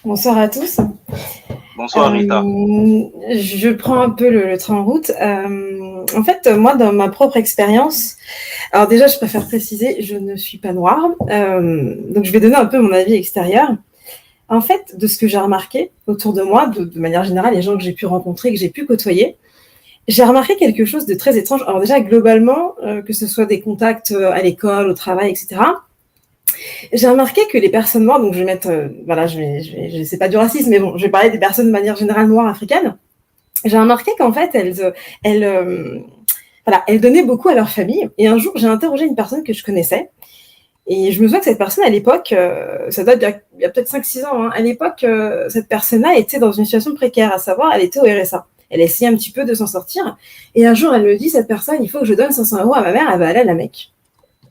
Bonsoir à tous. Bonsoir Rita. Je prends un peu le train en route. En fait, moi, dans ma propre expérience, alors déjà, je préfère préciser, je ne suis pas noire, donc je vais donner un peu mon avis extérieur. En fait, de ce que j'ai remarqué autour de moi, de manière générale, les gens que j'ai pu rencontrer, que j'ai pu côtoyer, j'ai remarqué quelque chose de très étrange. Alors déjà, globalement, que ce soit des contacts à l'école, au travail, etc., j'ai remarqué que les personnes noires, donc je vais mettre, c'est pas du racisme, mais bon, je vais parler des personnes de manière générale noires africaines. J'ai remarqué qu'en fait, elles donnaient beaucoup à leur famille. Et un jour, j'ai interrogé une personne que je connaissais. Et je me souviens que cette personne, à l'époque, ça date il y a peut-être 5-6 ans, hein, à l'époque, cette personne-là était dans une situation précaire, à savoir, elle était au RSA. Elle essayait un petit peu de s'en sortir. Et un jour, elle me dit, cette personne, il faut que je donne 500 € à ma mère, elle va aller à la Mecque.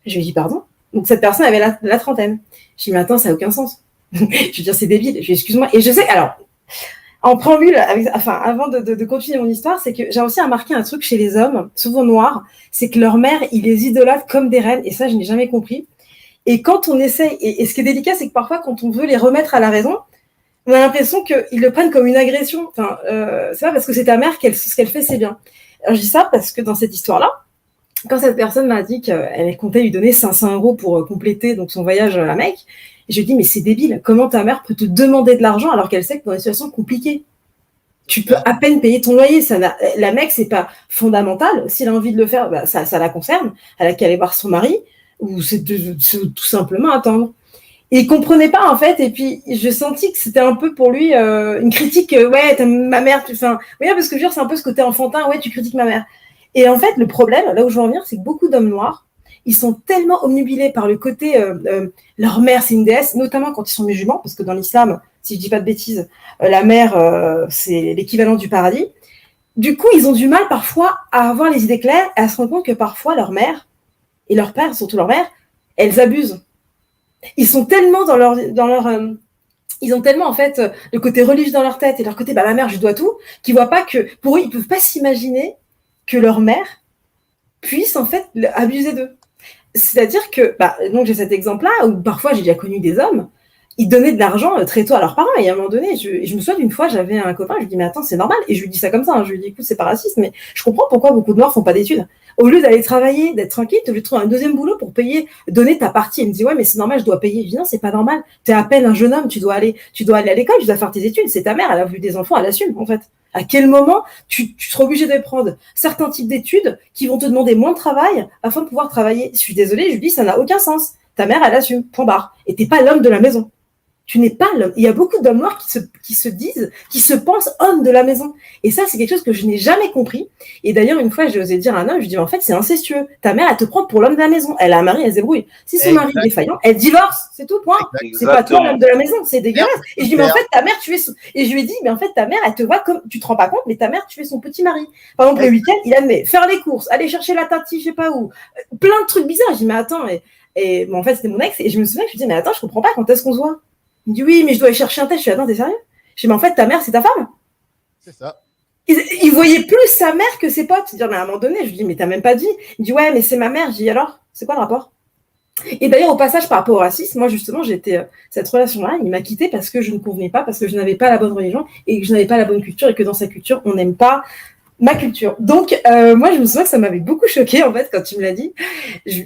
Je lui dis, pardon? Donc cette personne avait la trentaine. Je dis, mais attends, ça n'a aucun sens. Je veux dire, c'est débile. Je dis, excuse-moi. Et je sais, alors, en préambule, avant de continuer mon histoire, c'est que j'ai aussi remarqué un truc chez les hommes, souvent noirs, c'est que leur mère, ils les idolâtrent comme des reines. Et ça, je n'ai jamais compris. Et quand on essaye, et ce qui est délicat, c'est que parfois, quand on veut les remettre à la raison, on a l'impression qu'ils le prennent comme une agression. Enfin, c'est pas parce que c'est ta mère ce qu'elle fait, c'est bien. Alors, je dis ça parce que dans cette histoire-là, quand cette personne m'a dit qu'elle comptait lui donner 500 € pour compléter donc son voyage à la Mecque, je lui ai dit, mais c'est débile, comment ta mère peut te demander de l'argent alors qu'elle sait que dans une situation compliquée, tu peux à peine payer ton loyer. La Mecque, c'est pas fondamental. Si elle a envie de le faire, bah, ça la concerne. Elle a qu'à aller voir son mari, ou c'est tout simplement attendre. Et il comprenait pas, en fait, et puis je sentis que c'était un peu pour lui une critique, ouais, ma mère, oui, parce que je veux dire, c'est un peu ce côté enfantin, ouais, tu critiques ma mère. Et en fait, le problème, là où je veux en venir, c'est que beaucoup d'hommes noirs, ils sont tellement omnubilés par le côté leur mère, c'est une déesse, notamment quand ils sont musulmans, parce que dans l'islam, si je dis pas de bêtises, la mère, c'est l'équivalent du paradis. Du coup, ils ont du mal parfois à avoir les idées claires et à se rendre compte que parfois leur mère, et leur père, surtout leur mère, elles abusent. Ils sont tellement ils ont tellement en fait le côté religieux dans leur tête et leur côté ma mère je dois tout, qu'ils voient pas que pour eux ils peuvent pas s'imaginer que leur mère puisse en fait abuser d'eux. C'est-à-dire que donc j'ai cet exemple-là où parfois j'ai déjà connu des hommes, ils donnaient de l'argent très tôt à leurs parents et à un moment donné, je me souviens d'une fois j'avais un copain, je lui dis mais attends c'est normal et je lui dis ça comme ça, hein, je lui dis écoute c'est pas raciste mais je comprends pourquoi beaucoup de noirs font pas d'études. Au lieu d'aller travailler, d'être tranquille, tu veux trouver un deuxième boulot pour payer, donner ta partie. Il me dit ouais mais c'est normal, je dois payer. Je dis non c'est pas normal. T'es à peine un jeune homme, tu dois aller à l'école, tu dois faire tes études. C'est ta mère, elle a vu des enfants, elle assume en fait. À quel moment tu seras obligé de prendre certains types d'études qui vont te demander moins de travail afin de pouvoir travailler. Je suis désolée, je lui dis ça n'a aucun sens. Ta mère elle assume, point barre. Et t'es pas l'homme de la maison. Tu n'es pas l'homme. Il y a beaucoup d'hommes noirs qui se pensent hommes de la maison. Et ça, c'est quelque chose que je n'ai jamais compris. Et d'ailleurs, une fois, j'ai osé dire à un homme, je lui dis, en fait, c'est incestueux. Ta mère, elle te prend pour l'homme de la maison. Elle a un mari, elle se débrouille. Si son mari est défaillant, elle divorce. C'est tout, point. Exactement. C'est pas toi l'homme de la maison. C'est dégueulasse. Et je dis, mais en fait, ta mère, et je lui ai dit, mais en fait, ta mère, elle te voit comme, tu te rends pas compte, mais ta mère, tu es son petit mari. Par exemple, le week-end, il admet faire les courses, aller chercher la tati, je sais pas où. Plein de trucs bizarres. Je dis, mais attends, bon, en fait, c'était mon ex. Et je me souviens que je lui dis, mais attends, je comprends pas quand est-ce qu'on se voit. Il me dit oui, mais je dois aller chercher un test. Je suis attends, t'es sérieux? Je dis mais en fait, ta mère, c'est ta femme. C'est ça. Il voyait plus sa mère que ses potes. C'est-à-dire, mais à un moment donné, je lui dis mais t'as même pas dit. Il me dit ouais, mais c'est ma mère. Je dis alors, c'est quoi le rapport? Et d'ailleurs, au passage, par rapport au racisme, moi justement, cette relation-là, il m'a quittée parce que je ne convenais pas, parce que je n'avais pas la bonne religion et que je n'avais pas la bonne culture et que dans sa culture, on n'aime pas ma culture. Donc, moi, je me souviens que ça m'avait beaucoup choquée, en fait, quand tu me l'as dit.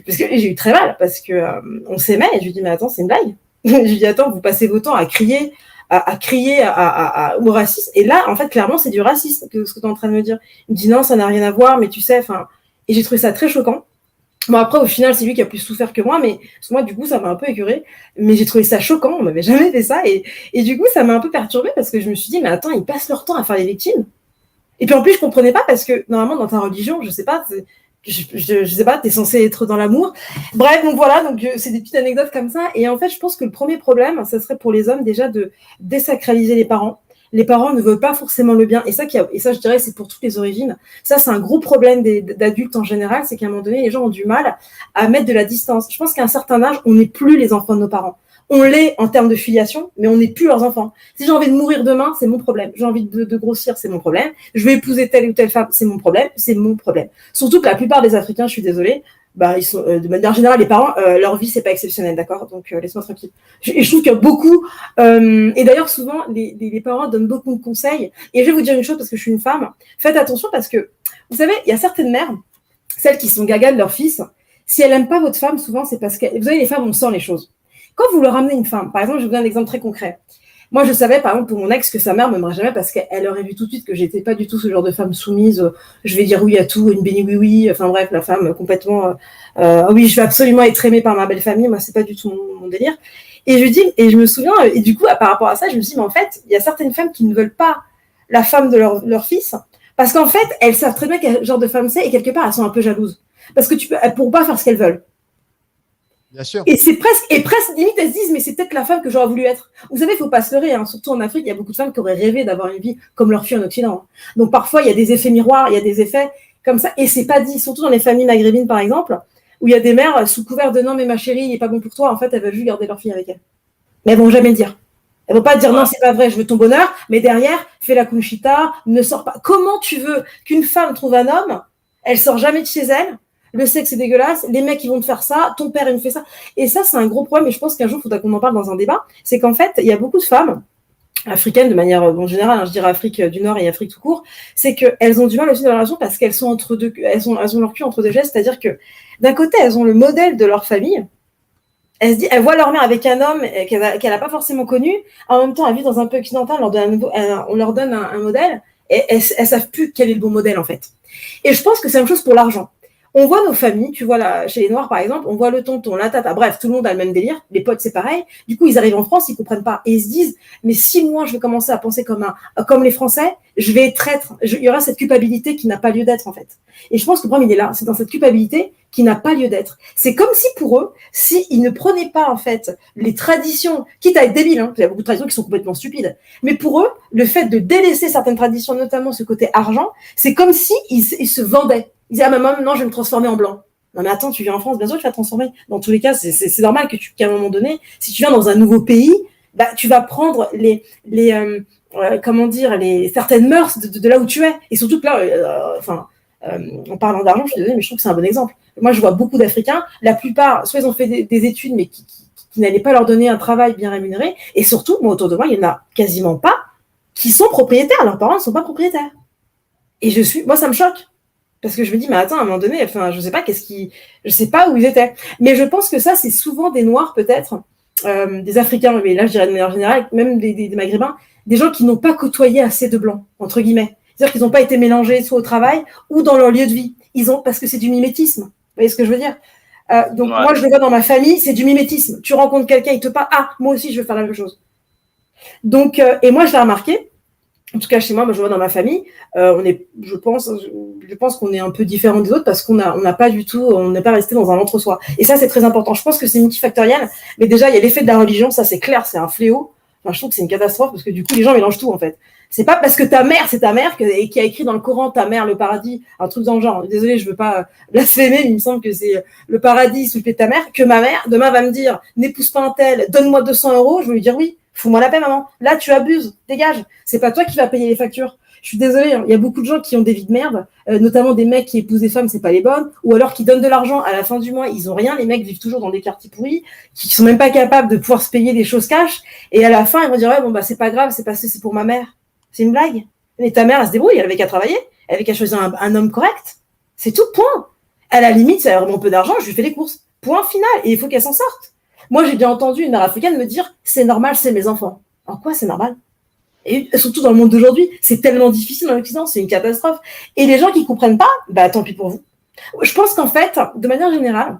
Parce que j'ai eu très mal, parce que on s'aimait et je lui dis mais attends, c'est une blague. Je lui dis attends, vous passez vos temps à crier au racisme et là en fait clairement c'est du racisme ce que tu es en train de me dire. Il me dit non ça n'a rien à voir mais tu sais enfin et j'ai trouvé ça très choquant. Bon après au final c'est lui qui a plus souffert que moi mais parce que moi du coup ça m'a un peu écœurée mais j'ai trouvé ça choquant, on m'avait jamais fait ça et du coup ça m'a un peu perturbée parce que je me suis dit mais attends ils passent leur temps à faire les victimes et puis en plus je comprenais pas parce que normalement dans ta religion je sais pas je sais pas, t'es censé être dans l'amour. Bref, donc voilà, donc c'est des petites anecdotes comme ça. Et en fait, je pense que le premier problème, ça serait pour les hommes déjà de désacraliser les parents. Les parents ne veulent pas forcément le bien. Et ça, je dirais, c'est pour toutes les origines. Ça, c'est un gros problème d'adultes en général, c'est qu'à un moment donné, les gens ont du mal à mettre de la distance. Je pense qu'à un certain âge, on n'est plus les enfants de nos parents. On l'est en termes de filiation, mais on n'est plus leurs enfants. Si j'ai envie de mourir demain, c'est mon problème. J'ai envie de grossir, c'est mon problème. Je vais épouser telle ou telle femme, c'est mon problème. Surtout que la plupart des Africains, je suis désolée, bah, ils sont, de manière générale, les parents, leur vie, c'est pas exceptionnel, d'accord? Donc, laisse-moi tranquille. Et je trouve qu'il y a beaucoup, et d'ailleurs, souvent, les parents donnent beaucoup de conseils. Et je vais vous dire une chose, parce que je suis une femme. Faites attention, parce que, vous savez, il y a certaines mères, celles qui sont gaga de leur fils, si elles n'aiment pas votre femme, souvent, c'est parce que, vous savez, les femmes, on sent les choses. Quand vous leur ramenez une femme, par exemple, je vous donne un exemple très concret. Moi, je savais, par exemple, pour mon ex, que sa mère ne m'aimerait jamais parce qu'elle aurait vu tout de suite que j'étais pas du tout ce genre de femme soumise. Je vais dire oui à tout, une béni oui. Enfin bref, la femme complètement. Oui, je vais absolument être aimée par ma belle famille. Moi, c'est pas du tout mon délire. Et je dis, et je me souviens, et du coup, par rapport à ça, je me dis, mais en fait, il y a certaines femmes qui ne veulent pas la femme de leur fils parce qu'en fait, elles savent très bien quel genre de femme c'est et quelque part, elles sont un peu jalouses parce que elles pourront pas faire ce qu'elles veulent. Bien sûr. Et c'est presque limite, elles se disent, mais c'est peut-être la femme que j'aurais voulu être. Vous savez, il faut pas se leurrer, hein. Surtout en Afrique, il y a beaucoup de femmes qui auraient rêvé d'avoir une vie comme leur fille en Occident. Donc parfois, il y a des effets miroirs, il y a des effets comme ça, et c'est pas dit, surtout dans les familles maghrébines, par exemple, où il y a des mères, sous couvert de non, mais ma chérie, il est pas bon pour toi, en fait, elles veulent juste garder leur fille avec elles. Mais elles vont jamais le dire. Elles vont pas dire non, c'est pas vrai, je veux ton bonheur, mais derrière, fais la kunchita, ne sors pas. Comment tu veux qu'une femme trouve un homme, elle sort jamais de chez elle, le sexe c'est dégueulasse, les mecs ils vont te faire ça, ton père il me fait ça. Et ça c'est un gros problème et je pense qu'un jour il faudra qu'on en parle dans un débat. C'est qu'en fait il y a beaucoup de femmes africaines de manière générale, hein, je dirais Afrique du Nord et Afrique tout court, c'est qu'elles ont du mal aussi dans la relation parce qu'elles sont entre deux, elles ont leur cul entre deux gestes, c'est-à-dire que d'un côté elles ont le modèle de leur famille. Elles voient leur mère avec un homme qu'elle n'a pas forcément connu. En même temps, elles vivent dans un peu occidental, on leur donne un modèle et elles savent plus quel est le bon modèle en fait. Et je pense que c'est la même chose pour l'argent. On voit nos familles, tu vois là, chez les Noirs par exemple, on voit le tonton, la tata, bref, tout le monde a le même délire, les potes c'est pareil. Du coup, ils arrivent en France, ils comprennent pas et ils se disent, mais si moi je vais commencer à penser comme les Français, je vais être traître. Il y aura cette culpabilité qui n'a pas lieu d'être en fait. Et je pense que le problème il est là, c'est dans cette culpabilité qui n'a pas lieu d'être. C'est comme si pour eux, s'ils ne prenaient pas en fait les traditions, quitte à être débiles, hein, il y a beaucoup de traditions qui sont complètement stupides, mais pour eux, le fait de délaisser certaines traditions, notamment ce côté argent, c'est comme si ils se vendaient. Ils disaient, ah maman, non, je vais me transformer en blanc. Non mais attends, tu viens en France, bien sûr tu vas te transformer. Dans tous les cas, c'est normal qu'à un moment donné, si tu viens dans un nouveau pays, bah tu vas prendre certaines mœurs de là où tu es. Et surtout que là, en parlant d'argent, je suis désolée, mais je trouve que c'est un bon exemple. Moi, je vois beaucoup d'Africains, la plupart, soit ils ont fait des études, mais qui n'allaient pas leur donner un travail bien rémunéré. Et surtout, moi, autour de moi, il n'y en a quasiment pas qui sont propriétaires. Leurs parents ne sont pas propriétaires. Et moi, ça me choque. Parce que je me dis, mais attends, à un moment donné, je sais pas où ils étaient. Mais je pense que ça, c'est souvent des Noirs, peut-être, des Africains, mais là, je dirais de manière générale, même des Maghrébins, des gens qui n'ont pas côtoyé assez de blancs, entre guillemets. C'est-à-dire qu'ils n'ont pas été mélangés soit au travail ou dans leur lieu de vie. Parce que c'est du mimétisme. Vous voyez ce que je veux dire? Donc, moi, je le vois dans ma famille, c'est du mimétisme. Tu rencontres quelqu'un, il te parle, ah, moi aussi, je veux faire la même chose. Donc, et moi, je l'ai remarqué. En tout cas, chez moi, je vois dans ma famille, je pense qu'on est un peu différent des autres parce qu'on n'a pas du tout, on n'est pas resté dans un entre-soi. Et ça, c'est très important. Je pense que c'est multifactoriel, mais déjà, il y a l'effet de la religion, ça, c'est clair, c'est un fléau. Enfin, je trouve que c'est une catastrophe parce que du coup, les gens mélangent tout, en fait. C'est pas parce que ta mère, c'est ta mère et qui a écrit dans le Coran, ta mère, le paradis, un truc dans le genre. Désolée, je veux pas blasphémer, mais il me semble que c'est le paradis sous le pied de ta mère, que ma mère, demain, va me dire, n'épouse pas un tel, donne-moi 200 €, je vais lui dire oui. Fous-moi la paix, maman. Là, tu abuses. Dégage. C'est pas toi qui vas payer les factures. Je suis désolée. Il y a beaucoup de gens qui ont des vies de merde, notamment des mecs qui épousent des femmes, c'est pas les bonnes, ou alors qui donnent de l'argent à la fin du mois. Ils ont rien. Les mecs vivent toujours dans des quartiers pourris, qui sont même pas capables de pouvoir se payer des choses cash. Et à la fin, ils vont dire, ouais, bon, bah, c'est pas grave, c'est parce que c'est pour ma mère. C'est une blague. Mais ta mère, elle se débrouille. Elle avait qu'à travailler. Elle avait qu'à choisir un homme correct. C'est tout, point. À la limite, ça a vraiment peu d'argent, je lui fais les courses. Point final. Et il faut qu'elle s'en sorte. Moi, j'ai bien entendu une mère africaine me dire, c'est normal, c'est mes enfants. En quoi c'est normal? Et surtout dans le monde d'aujourd'hui, c'est tellement difficile en Occident, c'est une catastrophe. Et les gens qui ne comprennent pas, bah tant pis pour vous. Je pense qu'en fait, de manière générale,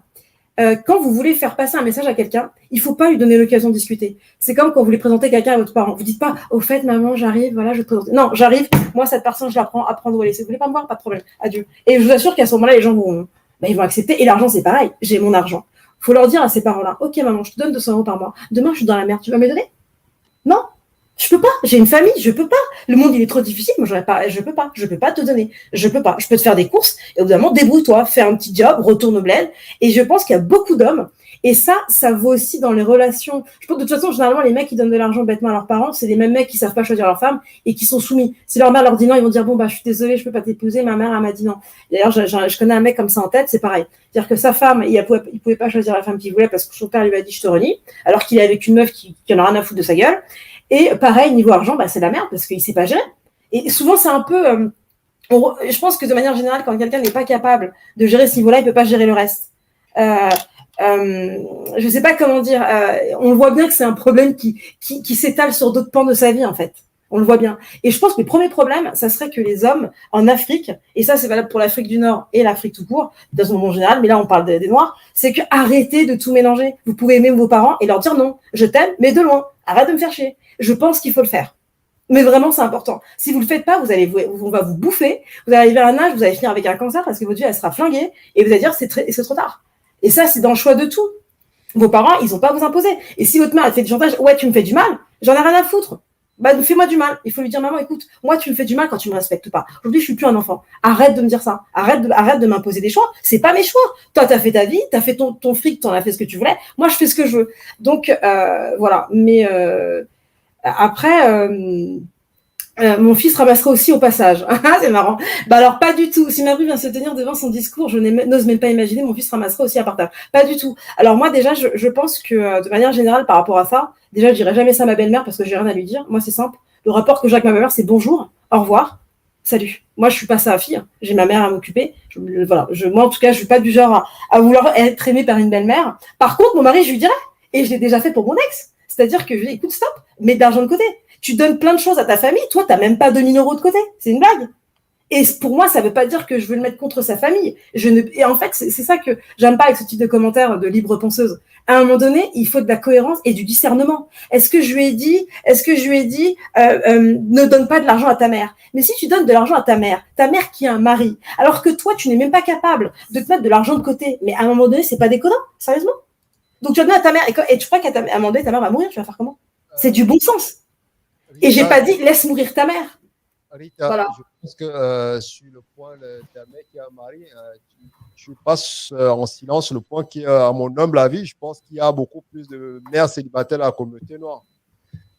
quand vous voulez faire passer un message à quelqu'un, il ne faut pas lui donner l'occasion de discuter. C'est comme quand vous voulez présenter quelqu'un à votre parent. Vous ne dites pas, au fait, maman, j'arrive, voilà, je te présente. Non, j'arrive, moi, cette personne, je la prends, à prendre ou à laisser. Vous ne voulez pas me voir, pas de problème, adieu. Et je vous assure qu'à ce moment-là, les gens ils vont accepter. Et l'argent, c'est pareil, j'ai mon argent. Il faut leur dire à ces parents-là, ok, maman, je te donne 200 € par mois. Demain, je suis dans la merde, tu vas me donner? Non, je peux pas. J'ai une famille, je peux pas. Le monde, il est trop difficile. Moi, je peux pas te donner. Je peux pas. Je peux te faire des courses et au bout d'un moment, débrouille-toi, fais un petit job, retourne au bled. Et je pense qu'il y a beaucoup d'hommes. Et ça vaut aussi dans les relations. Je pense de toute façon, généralement, les mecs qui donnent de l'argent bêtement à leurs parents, c'est les mêmes mecs qui savent pas choisir leur femme et qui sont soumis. Si leur mère leur dit non, ils vont dire bon bah je suis désolée, je peux pas t'épouser. Ma mère elle m'a dit non. D'ailleurs, je connais un mec comme ça en tête, c'est pareil. C'est-à-dire que sa femme, il pouvait pas choisir la femme qu'il voulait parce que son père lui a dit je te renie, alors qu'il est avec une meuf qui en a rien à foutre de sa gueule. Et pareil, niveau argent, bah c'est la merde parce qu'il sait pas gérer. Et souvent, c'est un peu je pense que de manière générale, quand quelqu'un n'est pas capable de gérer ce niveau-là, il peut pas gérer le reste. Je sais pas comment dire. On voit bien que c'est un problème qui s'étale sur d'autres pans de sa vie, en fait. On le voit bien. Et je pense que le premier problème, ça serait que les hommes en Afrique, et ça c'est valable pour l'Afrique du Nord et l'Afrique tout court, de façon en général, mais là on parle des Noirs, c'est que arrêtez de tout mélanger. Vous pouvez aimer vos parents et leur dire non, je t'aime, mais de loin. Arrête de me faire chier. Je pense qu'il faut le faire. Mais vraiment, c'est important. Si vous le faites pas, on va vous bouffer. Vous allez arriver à un âge, vous allez finir avec un cancer parce que votre vie, elle sera flinguée et vous allez dire c'est trop tard. Et ça, c'est dans le choix de tout. Vos parents, ils ont pas à vous imposer. Et si votre mère, elle fait du chantage, ouais, tu me fais du mal, j'en ai rien à foutre. Bah, fais-moi du mal. Il faut lui dire, maman, écoute, moi, tu me fais du mal quand tu me respectes pas. Aujourd'hui, je suis plus un enfant. Arrête de me dire ça. Arrête de m'imposer des choix. C'est pas mes choix. Toi, t'as fait ta vie, t'as fait ton fric, t'en as fait ce que tu voulais. Moi, je fais ce que je veux. Donc, voilà. Mais, après, mon fils ramasserait aussi au passage. C'est marrant. Bah alors pas du tout. Si ma bru vient se tenir devant son discours, je n'ose même pas imaginer mon fils ramasserait aussi à partage. Pas du tout. Alors moi déjà, je pense que de manière générale par rapport à ça, déjà je dirais jamais ça à ma belle-mère parce que j'ai rien à lui dire. Moi c'est simple. Le rapport que j'ai avec ma belle-mère c'est bonjour, au revoir, salut. Moi je suis pas sa fille. J'ai ma mère à m'occuper. Voilà. Moi en tout cas je suis pas du genre à vouloir être aimée par une belle-mère. Par contre mon mari je lui dirais et je l'ai déjà fait pour mon ex. C'est-à-dire que je lui dis écoute stop, mets de l'argent de côté. Tu donnes plein de choses à ta famille, toi, tu n'as même pas 2000 € de côté. C'est une blague. Et pour moi, ça ne veut pas dire que je veux le mettre contre sa famille. Et en fait, c'est ça que j'aime pas avec ce type de commentaires de libre penseuse. À un moment donné, il faut de la cohérence et du discernement. Est-ce que je lui ai dit, ne donne pas de l'argent à ta mère. Mais si tu donnes de l'argent à ta mère qui a un mari, alors que toi, tu n'es même pas capable de te mettre de l'argent de côté, mais à un moment donné, c'est pas déconnant, sérieusement. Donc tu vas donner à ta mère, et tu crois qu'à un moment donné, ta mère va mourir, tu vas faire comment? C'est du bon sens. Rita, Et j'ai pas dit laisse mourir ta mère. Rita, voilà. Je pense que sur le point de ta mère qui a un mari, tu passes en silence le point qui, à mon humble avis, je pense qu'il y a beaucoup plus de mères célibataires dans la communauté noire.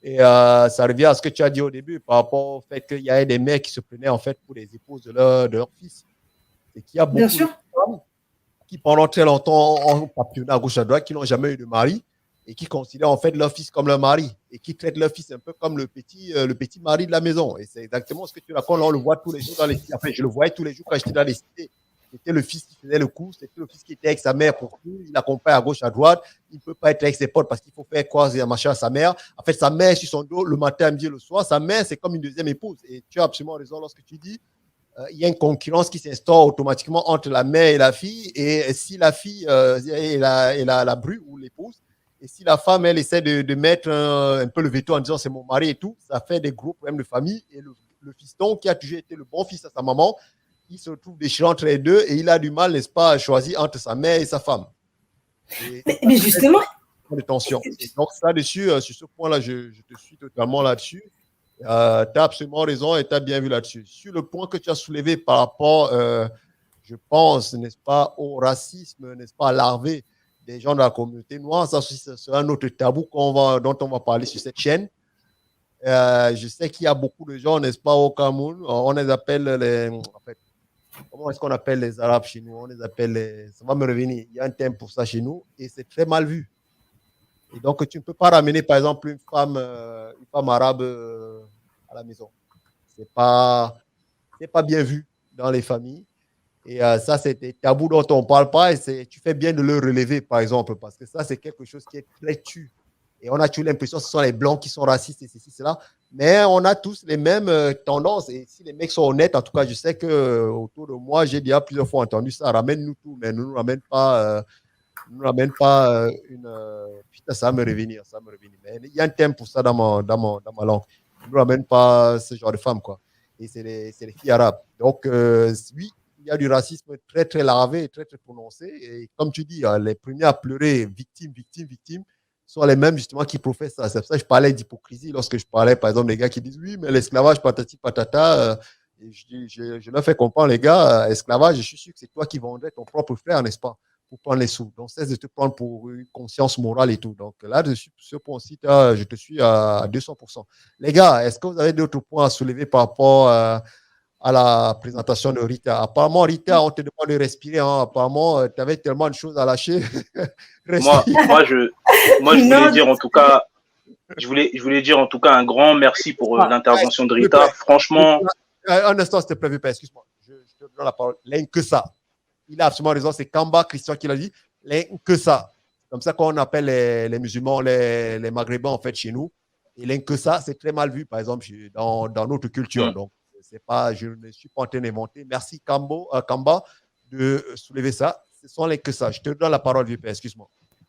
Et ça revient à ce que tu as dit au début par rapport au fait qu'il y a des mères qui se prenaient en fait pour les épouses de leur fils. Et qu'il y a beaucoup de femmes qui pendant très longtemps ont papillonné à gauche à droite, qui n'ont jamais eu de mari et qui considèrent en fait leur fils comme leur mari et qui traitent leur fils un peu comme le petit mari de la maison. Et c'est exactement ce que tu racontes. Là, on le voit tous les jours dans les cités. Enfin, je le voyais tous les jours quand j'étais dans les cités. C'était le fils qui faisait le coup, c'était le fils qui était avec sa mère pour tout. Il accompagne à gauche, à droite. Il ne peut pas être avec ses potes parce qu'il faut faire croire un machin à sa mère. En fait, sa mère sur son dos le matin, midi, le soir. Sa mère, c'est comme une deuxième épouse. Et tu as absolument raison lorsque tu dis il y a une concurrence qui s'instaure automatiquement entre la mère et la fille. Et si la fille est la bru ou l'épouse, et si la femme, elle essaie de mettre un peu le veto en disant c'est mon mari et tout, ça fait des gros problèmes de famille. Et le fiston, qui a toujours été le bon fils à sa maman, il se retrouve déchiré entre les deux et il a du mal, n'est-ce pas, à choisir entre sa mère et sa femme. Mais justement. De tension. Et donc, là-dessus, sur ce point-là, je te suis totalement là-dessus. Tu as absolument raison et tu as bien vu là-dessus. Sur le point que tu as soulevé par rapport, je pense, n'est-ce pas, au racisme, n'est-ce pas, larvé des gens de la communauté noire, ça sera un autre tabou dont on va parler sur cette chaîne. Je sais qu'il y a beaucoup de gens, n'est-ce pas, au Cameroun, on les appelle en fait, comment est-ce qu'on appelle les Arabes chez nous? On les appelle ça va me revenir. Il y a un terme pour ça chez nous et c'est très mal vu. Et donc, tu ne peux pas ramener, par exemple, une femme arabe à la maison. C'est pas bien vu dans les familles. Et ça, c'est des tabous dont on ne parle pas. Et tu fais bien de le relever, par exemple, parce que ça, c'est quelque chose qui est très tu. Et on a toujours l'impression que ce sont les Blancs qui sont racistes et ceci, cela. Mais on a tous les mêmes tendances. Et si les mecs sont honnêtes, en tout cas, je sais qu'autour de moi, j'ai déjà plusieurs fois entendu ça. Ramène-nous tout, mais ne nous ramène pas... putain, ça va me revenir. Mais il y a un thème pour ça dans ma langue. Ne nous ramène pas ce genre de femmes, quoi. Et c'est les filles arabes. Donc, oui, il y a du racisme très, très larvé et très, très prononcé. Et comme tu dis, les premiers à pleurer, victimes, sont les mêmes, justement, qui professent ça. C'est pour ça que je parlais d'hypocrisie lorsque je parlais, par exemple, des gars qui disent oui, mais l'esclavage, patati patata. Je leur fais comprendre, les gars, esclavage, je suis sûr que c'est toi qui vendrais ton propre frère, n'est-ce pas? pour prendre les sous. Donc, cesse de te prendre pour une conscience morale et tout. Donc, là, dessus, ce point-ci, je te suis à 200%. Les gars, est-ce que vous avez d'autres points à soulever par rapport à la présentation de Rita? Apparemment, Rita, on te demande de respirer. Hein. Apparemment, tu avais tellement de choses à lâcher. Moi, je voulais dire en tout cas, je voulais dire en tout cas un grand merci pour l'intervention de Rita. Franchement. Un instant, s'il te plaît, excuse-moi. Je te donne la parole. L'un que ça. Il a absolument raison. C'est Kamba, Christian, qui l'a dit. L'un que ça. Comme ça qu'on appelle les musulmans, les maghrébins, en fait, chez nous. Et l'un que ça, c'est très mal vu, par exemple, dans notre culture. Donc, c'est pas, je ne suis pas en train d'inventer. Merci, Kamba, de soulever ça. Ce sont les que ça. Je te donne la parole, VP, excuse-moi.